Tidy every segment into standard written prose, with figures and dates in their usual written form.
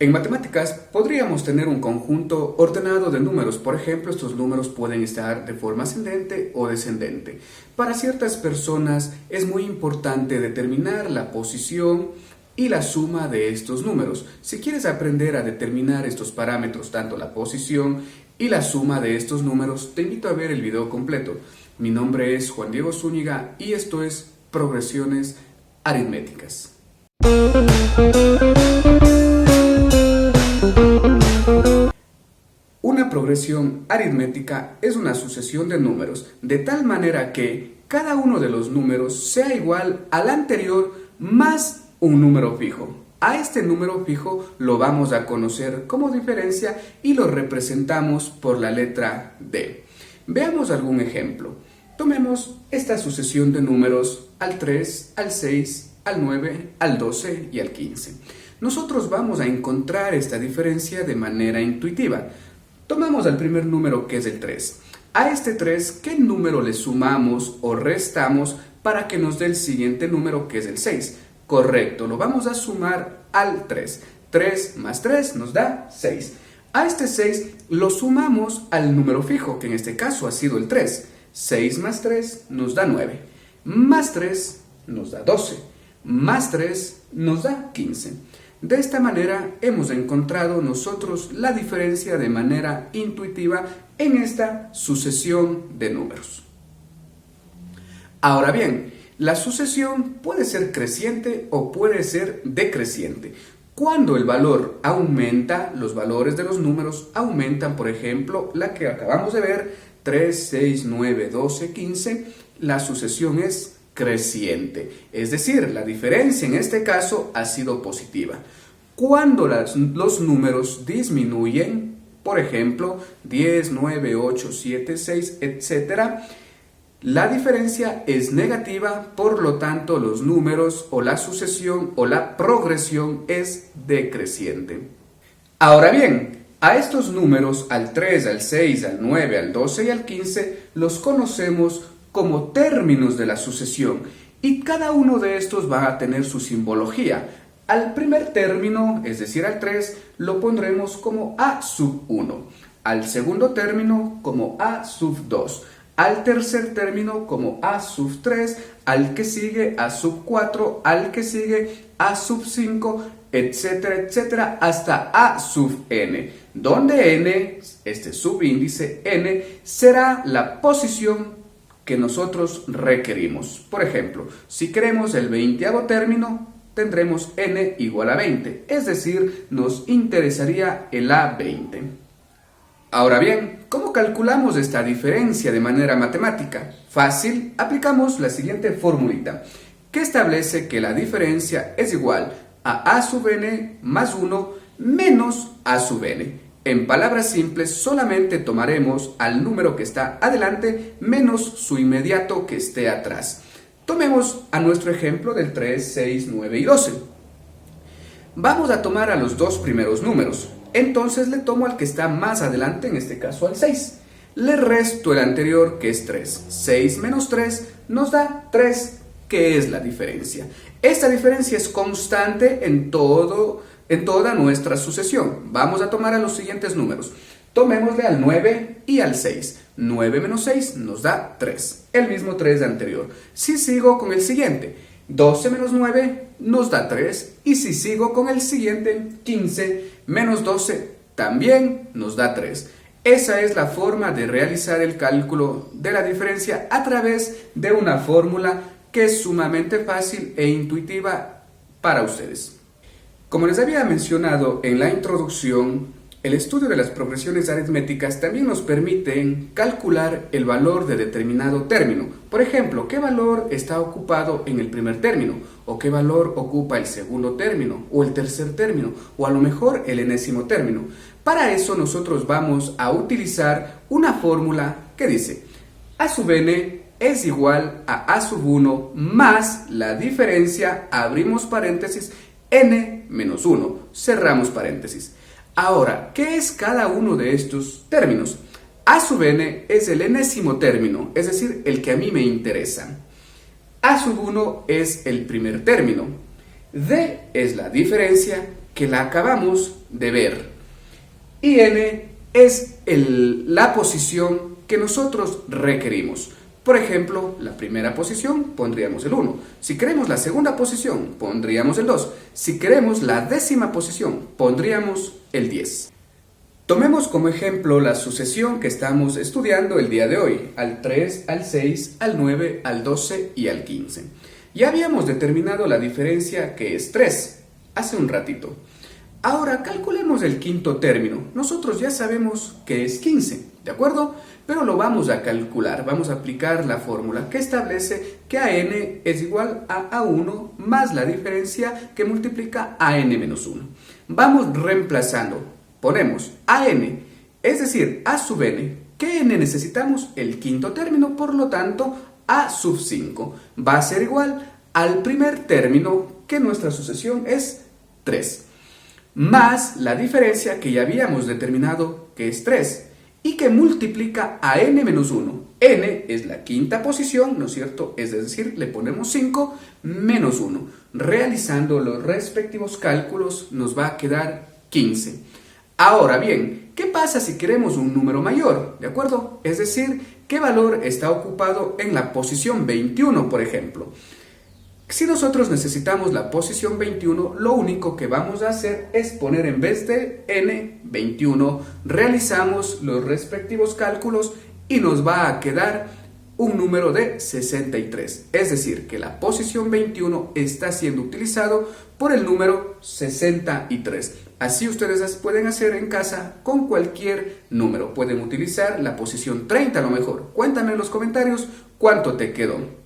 En matemáticas podríamos tener un conjunto ordenado de números. Por ejemplo, estos números pueden estar de forma ascendente o descendente. Para ciertas personas es muy importante determinar la posición y la suma de estos números. Si quieres aprender a determinar estos parámetros, tanto la posición y la suma de estos números, te invito a ver el video completo. Mi nombre es Juan Diego Zúñiga y esto es Progresiones Aritméticas. Una progresión aritmética es una sucesión de números, de tal manera que cada uno de los números sea igual al anterior más un número fijo. A este número fijo lo vamos a conocer como diferencia y lo representamos por la letra D. Veamos algún ejemplo. Tomemos esta sucesión de números al 3, al 6, al 9, al 12 y al 15. Nosotros vamos a encontrar esta diferencia de manera intuitiva. Tomamos al primer número, que es el 3. A este 3, ¿qué número le sumamos o restamos para que nos dé el siguiente número, que es el 6? Correcto, lo vamos a sumar al 3. 3 más 3 nos da 6. A este 6 lo sumamos al número fijo, que en este caso ha sido el 3. 6 más 3 nos da 9. Más 3 nos da 12. Más 3 nos da 15. De esta manera hemos encontrado nosotros la diferencia de manera intuitiva en esta sucesión de números. Ahora bien, la sucesión puede ser creciente o puede ser decreciente. Cuando el valor aumenta, los valores de los números aumentan, por ejemplo, la que acabamos de ver, 3, 6, 9, 12, 15, la sucesión es creciente, es decir, la diferencia en este caso ha sido positiva. Cuando los números disminuyen, por ejemplo, 10, 9, 8, 7, 6, etc., la diferencia es negativa, por lo tanto los números o la sucesión o la progresión es decreciente. Ahora bien, a estos números, al 3, al 6, al 9, al 12 y al 15, los conocemos como términos de la sucesión y cada uno de estos va a tener su simbología. Al primer término, es decir, al 3, lo pondremos como A sub 1, al segundo término como A sub 2, al tercer término como A sub 3, al que sigue A sub 4, al que sigue A sub 5, etcétera, etcétera, hasta A sub n, donde n, este subíndice n, será la posición que nosotros requerimos. Por ejemplo, si queremos el 20º término, tendremos n igual a 20, es decir, nos interesaría el A20. Ahora bien, ¿cómo calculamos esta diferencia de manera matemática? Fácil, aplicamos la siguiente formulita, que establece que la diferencia es igual a sub n más 1 menos a sub n. En palabras simples, solamente tomaremos al número que está adelante menos su inmediato que esté atrás. Tomemos a nuestro ejemplo del 3, 6, 9 y 12. Vamos a tomar a los dos primeros números. Entonces le tomo al que está más adelante, en este caso al 6. Le resto el anterior, que es 3. 6 menos 3 nos da 3, que es la diferencia. Esta diferencia es constante en toda nuestra sucesión. Vamos a tomar a los siguientes números. Tomémosle al 9 y al 6. 9 menos 6 nos da 3, el mismo 3 de anterior. Si sigo con el siguiente, 12 menos 9 nos da 3, y si sigo con el siguiente, 15 menos 12 también nos da 3. Esa es la forma de realizar el cálculo de la diferencia a través de una fórmula que es sumamente fácil e intuitiva para ustedes. Como les había mencionado en la introducción, el estudio de las progresiones aritméticas también nos permite calcular el valor de determinado término. Por ejemplo, ¿qué valor está ocupado en el primer término? ¿O qué valor ocupa el segundo término? ¿O el tercer término? ¿O a lo mejor el enésimo término? Para eso nosotros vamos a utilizar una fórmula que dice A sub n es igual a sub 1 más la diferencia, abrimos paréntesis, n menos 1, cerramos paréntesis. Ahora, ¿qué es cada uno de estos términos? A sub n es el enésimo término, es decir, el que a mí me interesa. A sub 1 es el primer término. D es la diferencia que la acabamos de ver. Y n es la posición que nosotros requerimos. Por ejemplo, la primera posición pondríamos el 1. Si queremos la segunda posición, pondríamos el 2. Si queremos la décima posición, pondríamos el 10. Tomemos como ejemplo la sucesión que estamos estudiando el día de hoy, al 3, al 6, al 9, al 12 y al 15. Ya habíamos determinado la diferencia que es 3, hace un ratito. Ahora calculemos el quinto término. Nosotros ya sabemos que es 15, ¿de acuerdo? Pero lo vamos a calcular, vamos a aplicar la fórmula que establece que AN es igual a A1 más la diferencia que multiplica a n menos 1. Vamos reemplazando, ponemos AN, es decir, A sub n. ¿Qué n necesitamos? El quinto término, por lo tanto, A sub 5 va a ser igual al primer término, que nuestra sucesión es 3, más la diferencia que ya habíamos determinado que es 3. Y que multiplica a n menos 1. N es la quinta posición, ¿no es cierto? Es decir, le ponemos 5 menos 1. Realizando los respectivos cálculos nos va a quedar 15. Ahora bien, ¿qué pasa si queremos un número mayor? ¿De acuerdo? Es decir, ¿qué valor está ocupado en la posición 21, por ejemplo? Si nosotros necesitamos la posición 21, lo único que vamos a hacer es poner en vez de n, 21, realizamos los respectivos cálculos y nos va a quedar un número de 63. Es decir, que la posición 21 está siendo utilizado por el número 63. Así ustedes pueden hacer en casa con cualquier número. Pueden utilizar la posición 30 a lo mejor. Cuéntame en los comentarios cuánto te quedó.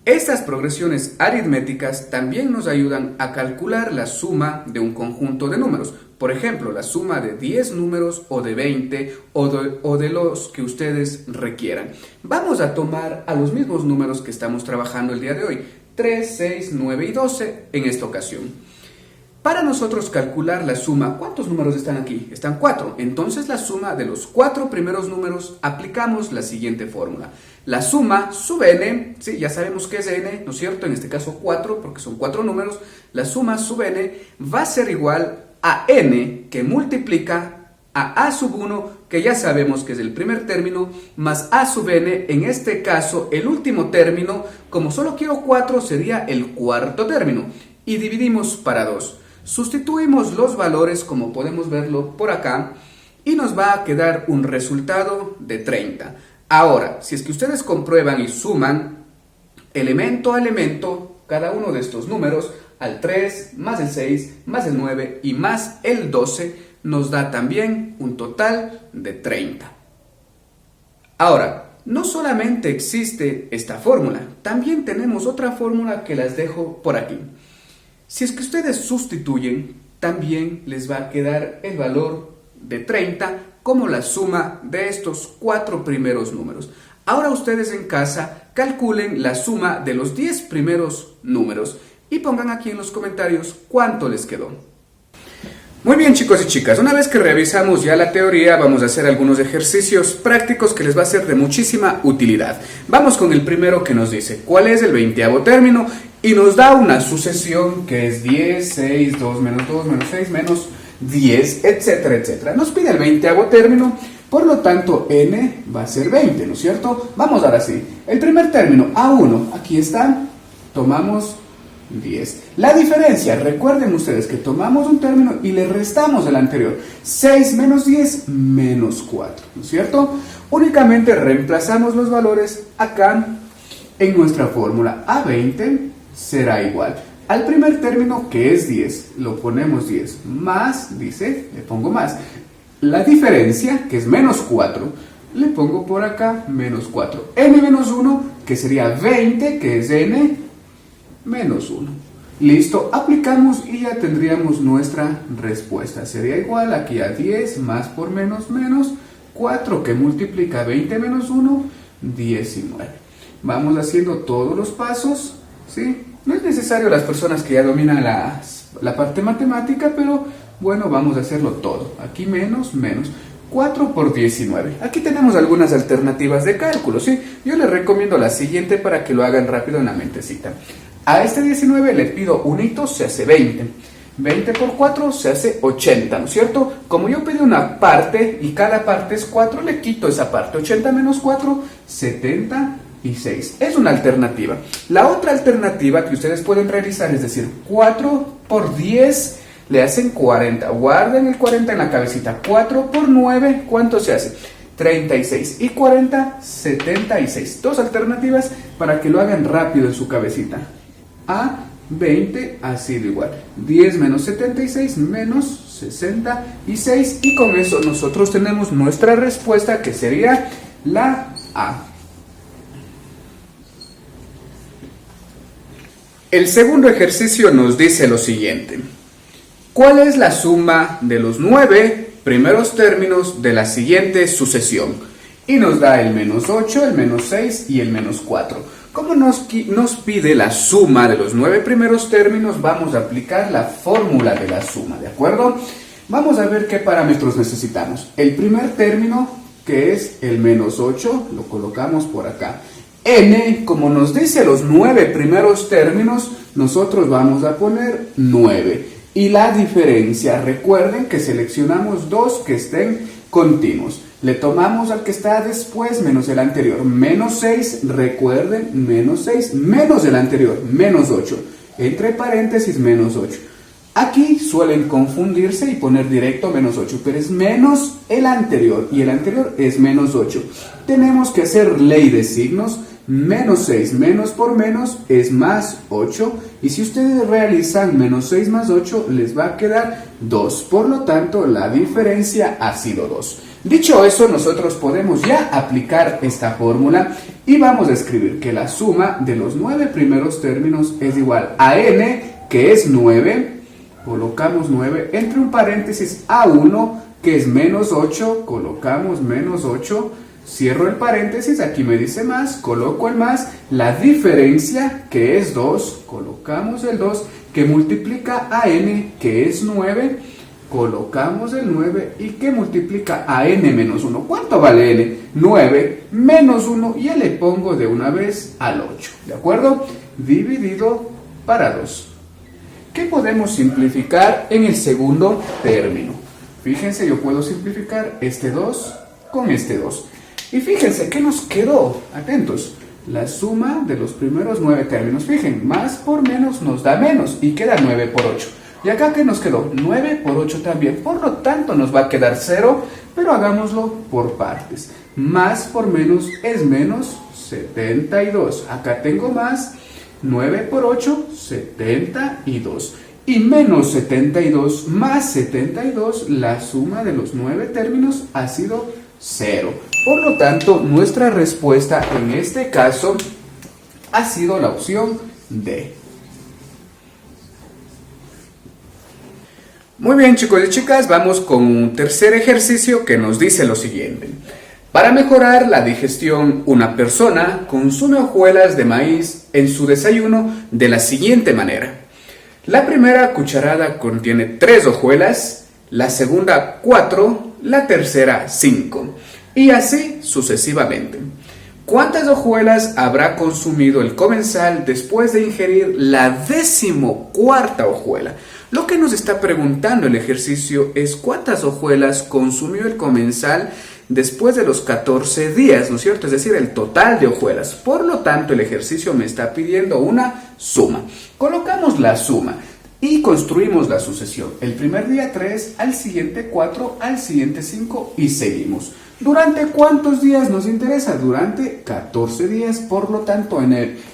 Estas progresiones aritméticas también nos ayudan a calcular la suma de un conjunto de números. Por ejemplo, la suma de 10 números o de 20 o de los que ustedes requieran. Vamos a tomar a los mismos números que estamos trabajando el día de hoy, 3, 6, 9 y 12 en esta ocasión. Para nosotros calcular la suma, ¿cuántos números están aquí? Están 4. Entonces la suma de los 4 primeros números, aplicamos la siguiente fórmula. La suma sub n, sí, ya sabemos que es n, ¿no es cierto? En este caso 4, porque son 4 números. La suma sub n va a ser igual a n, que multiplica a sub 1, que ya sabemos que es el primer término, más a sub n, en este caso el último término. Como solo quiero 4, sería el cuarto término. Y dividimos para 2. Sustituimos los valores como podemos verlo por acá y nos va a quedar un resultado de 30. Ahora, si es que ustedes comprueban y suman elemento a elemento cada uno de estos números, al 3 más el 6 más el 9 y más el 12, nos da también un total de 30. Ahora, no solamente existe esta fórmula, también tenemos otra fórmula que las dejo por aquí. Si es que ustedes sustituyen, también les va a quedar el valor de 30 como la suma de estos 4 primeros números. Ahora ustedes en casa calculen la suma de los 10 primeros números y pongan aquí en los comentarios cuánto les quedó. Muy bien, chicos y chicas, una vez que revisamos ya la teoría, vamos a hacer algunos ejercicios prácticos que les va a ser de muchísima utilidad. Vamos con el primero que nos dice cuál es el 20avo término y nos da una sucesión que es 10, 6, 2 menos 6 menos 10, etcétera, etcétera. Nos pide el 20avo término, por lo tanto n va a ser 20, ¿no es cierto? Vamos ahora sí, el primer término, A1, aquí está, tomamos 10. La diferencia, recuerden ustedes que tomamos un término y le restamos el anterior. 6 menos 10 menos 4, ¿no es cierto? Únicamente reemplazamos los valores acá en nuestra fórmula. A20 será igual al primer término que es 10. Lo ponemos 10 más, dice, le pongo más. La diferencia, que es menos 4, le pongo por acá menos 4. N menos 1, que sería 20, que es n menos 1. Listo, aplicamos y ya tendríamos nuestra respuesta. Sería igual aquí a 10 más por menos menos 4 que multiplica 20 menos 1, 19. Vamos haciendo todos los pasos, ¿sí? No es necesario las personas que ya dominan la parte matemática, pero bueno, vamos a hacerlo todo. Aquí menos, menos. 4 por 19. Aquí tenemos algunas alternativas de cálculo, ¿sí? Yo les recomiendo la siguiente para que lo hagan rápido en la mentecita. A este 19 le pido un hito, se hace 20. 20 por 4 se hace 80, ¿no es cierto? Como yo pedí una parte y cada parte es 4, le quito esa parte. 80 menos 4, 76. Es una alternativa. La otra alternativa que ustedes pueden realizar es decir, 4 por 10 le hacen 40. Guarden el 40 en la cabecita. 4 por 9, ¿cuánto se hace? 36. Y 40, 76. Dos alternativas para que lo hagan rápido en su cabecita. A 20 ha sido igual. 10 menos 76 menos 66. Y con eso nosotros tenemos nuestra respuesta que sería la A. El segundo ejercicio nos dice lo siguiente. ¿Cuál es la suma de los 9 primeros términos de la siguiente sucesión? Y nos da el menos 8, el menos 6 y el menos 4. Como nos pide la suma de los 9 primeros términos, vamos a aplicar la fórmula de la suma, ¿de acuerdo? Vamos a ver qué parámetros necesitamos. El primer término, que es el menos 8, lo colocamos por acá. N, como nos dice los 9 primeros términos, nosotros vamos a poner 9. Y la diferencia, recuerden que seleccionamos dos que estén continuos. Le tomamos al que está después menos el anterior. Menos 6, recuerden, menos 6, menos el anterior, menos 8. Entre paréntesis, menos 8. Aquí suelen confundirse y poner directo menos 8, pero es menos el anterior y el anterior es menos 8. Tenemos que hacer ley de signos. Menos 6 menos por menos es más 8. Y si ustedes realizan menos 6 más 8, les va a quedar 2. Por lo tanto, la diferencia ha sido 2. Dicho eso, nosotros podemos ya aplicar esta fórmula y vamos a escribir que la suma de los 9 primeros términos es igual a n, que es 9. Colocamos 9 entre un paréntesis a 1, que es menos 8. Colocamos menos 8. Cierro el paréntesis, aquí me dice más, coloco el más, la diferencia que es 2, colocamos el 2, que multiplica a n, que es 9, colocamos el 9 y que multiplica a n menos 1. ¿Cuánto vale n? 9 menos 1 y ya le pongo de una vez al 8, ¿de acuerdo? Dividido para 2. ¿Qué podemos simplificar en el segundo término? Fíjense, yo puedo simplificar este 2 con este 2. Y fíjense, ¿qué nos quedó? Atentos. La suma de los primeros 9 términos. Fíjense, más por menos nos da menos y queda 9 por 8. Y acá, ¿qué nos quedó? 9 por 8 también. Por lo tanto, nos va a quedar 0, pero hagámoslo por partes. Más por menos es menos 72. Acá tengo más. 9 por 8, 72. Y menos 72 más 72, la suma de los 9 términos ha sido 0. Por lo tanto, nuestra respuesta en este caso ha sido la opción D. Muy bien, chicos y chicas, vamos con un tercer ejercicio que nos dice lo siguiente. Para mejorar la digestión, una persona consume hojuelas de maíz en su desayuno de la siguiente manera. La primera cucharada contiene 3 hojuelas, la segunda 4, la tercera 5. Y así sucesivamente. ¿Cuántas hojuelas habrá consumido el comensal después de ingerir la 14ª hojuela? Lo que nos está preguntando el ejercicio es cuántas hojuelas consumió el comensal después de los 14 días, ¿no es cierto? Es decir, el total de hojuelas. Por lo tanto, el ejercicio me está pidiendo una suma. Colocamos la suma y construimos la sucesión. El primer día 3, al siguiente 4, al siguiente 5 y seguimos. ¿Durante cuántos días nos interesa? Durante 14 días, por lo tanto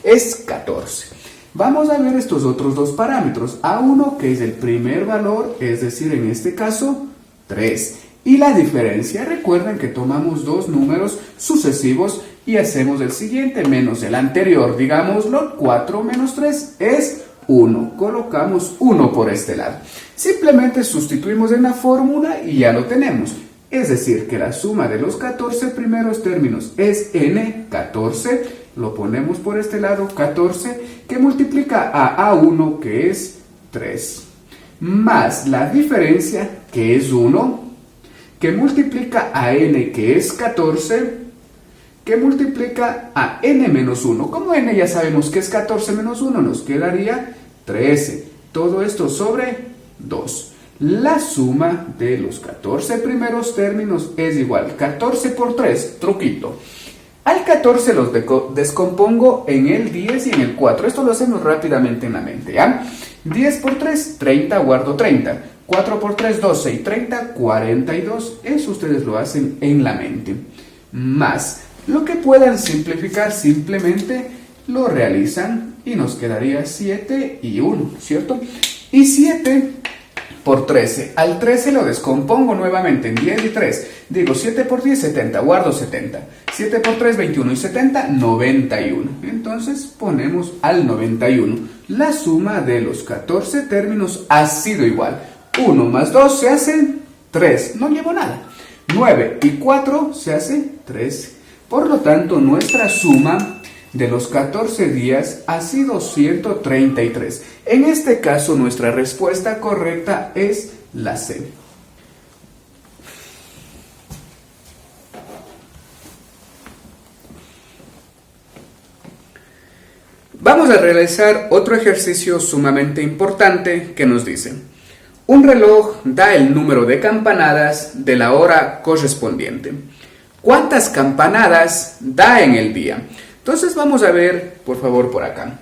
es 14. Vamos a ver estos otros dos parámetros. A1, que es el primer valor, es decir, en este caso, 3. Y la diferencia, recuerden que tomamos dos números sucesivos y hacemos el siguiente menos el anterior. Digámoslo, 4 menos 3 es 1. Colocamos 1 por este lado. Simplemente sustituimos en la fórmula y ya lo tenemos. Es decir, que la suma de los 14 primeros términos es n14, lo ponemos por este lado, 14, que multiplica a A1, que es 3, más la diferencia, que es 1, que multiplica a n, que es 14, que multiplica a n menos 1. Como n ya sabemos que es 14 menos 1, nos quedaría 13. Todo esto sobre 2. La suma de los 14 primeros términos es igual. 14 por 3, truquito. Al 14 los descompongo en el 10 y en el 4. Esto lo hacemos rápidamente en la mente, ¿ya? 10 por 3, 30, guardo 30. 4 por 3, 12 y 30, 42. Eso ustedes lo hacen en la mente. Más lo que puedan simplificar, simplemente lo realizan y nos quedaría 7 y 1, ¿cierto? Y 7 por 13. Al 13 lo descompongo nuevamente en 10 y 3. Digo 7 por 10, 70. Guardo 70. 7 por 3, 21 y 70, 91. Entonces ponemos al 91. La suma de los 14 términos ha sido igual. 1 más 2 se hacen 3. No llevo nada. 9 y 4 se hace 13. Por lo tanto, nuestra suma de los 14 días ha sido 133. En este caso, nuestra respuesta correcta es la C. Vamos a realizar otro ejercicio sumamente importante que nos dice: un reloj da el número de campanadas de la hora correspondiente. ¿Cuántas campanadas da en el día? Entonces vamos a ver, por favor, por acá.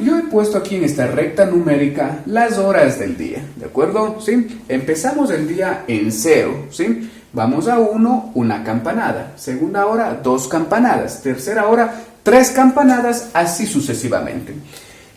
Yo he puesto aquí en esta recta numérica las horas del día, ¿de acuerdo? ¿Sí? Empezamos el día en 0, ¿sí? Vamos a 1, una campanada. Segunda hora, 2 campanadas. Tercera hora, 3 campanadas, así sucesivamente.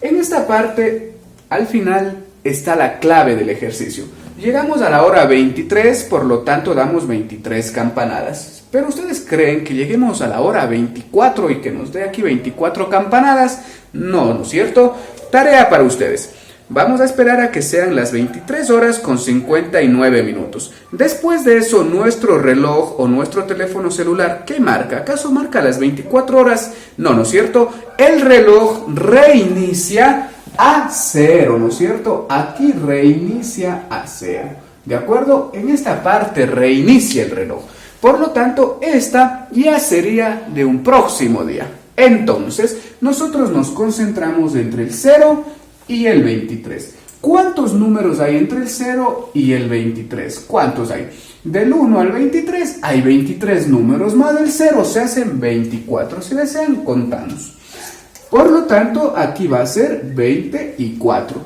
En esta parte, al final, está la clave del ejercicio. Llegamos a la hora 23, por lo tanto damos 23 campanadas. Pero ustedes creen que lleguemos a la hora 24 y que nos dé aquí 24 campanadas. No, ¿no es cierto? Tarea para ustedes. Vamos a esperar a que sean las 23 horas con 59 minutos. Después de eso, nuestro reloj o nuestro teléfono celular, ¿qué marca? ¿Acaso marca las 24 horas? No, ¿no es cierto? El reloj reinicia a 0, ¿no es cierto? Aquí reinicia a 0. ¿De acuerdo? En esta parte reinicia el reloj. Por lo tanto, esta ya sería de un próximo día. Entonces, nosotros nos concentramos entre el 0 y el 23. ¿Cuántos números hay entre el 0 y el 23? ¿Cuántos hay? Del 1 al 23 hay 23 números, más del 0 se hacen 24. Si desean, contamos. Por lo tanto, aquí va a ser 24.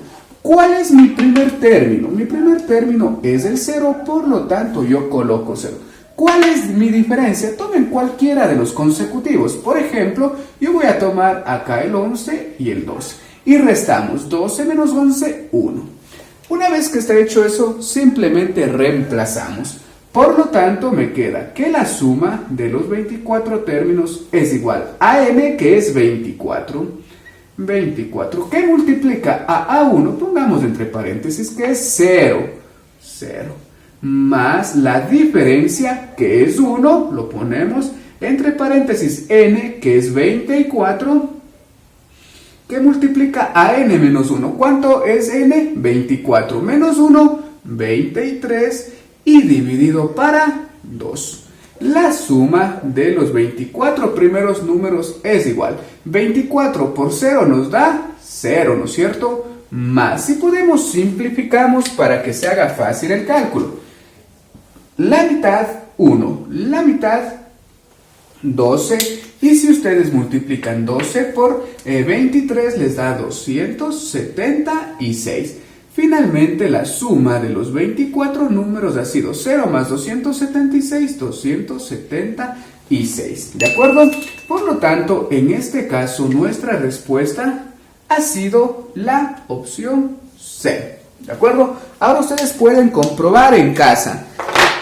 ¿Cuál es mi primer término? Mi primer término es el 0, por lo tanto yo coloco 0. ¿Cuál es mi diferencia? Tomen cualquiera de los consecutivos. Por ejemplo, yo voy a tomar acá el 11 y el 12. Y restamos 12 menos 11, 1. Una vez que está hecho eso, simplemente reemplazamos. Por lo tanto, me queda que la suma de los 24 términos es igual a m, que es 24. 24. ¿Qué multiplica a A1? Pongamos entre paréntesis que es 0. 0. Más la diferencia, que es 1, lo ponemos entre paréntesis n, que es 24, que multiplica a n menos 1. ¿Cuánto es n? 24 menos 1, 23, y dividido para 2. La suma de los 24 primeros números es igual. 24 por 0 nos da 0, ¿no es cierto? Más, si podemos, simplificamos para que se haga fácil el cálculo. La mitad, 1. La mitad, 12. Y si ustedes multiplican 12 por 23, les da 276. Finalmente, la suma de los 24 números ha sido 0 más 276, 276. ¿De acuerdo? Por lo tanto, en este caso, nuestra respuesta ha sido la opción C. ¿De acuerdo? Ahora ustedes pueden comprobar en casa.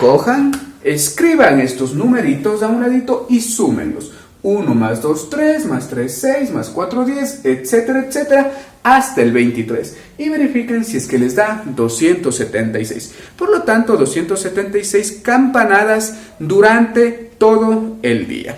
Cojan, escriban estos numeritos a un ladito y súmenlos. 1 más 2, 3, más 3, 6, más 4, 10, etcétera, etcétera, hasta el 23. Y verifiquen si es que les da 276. Por lo tanto, 276 campanadas durante todo el día.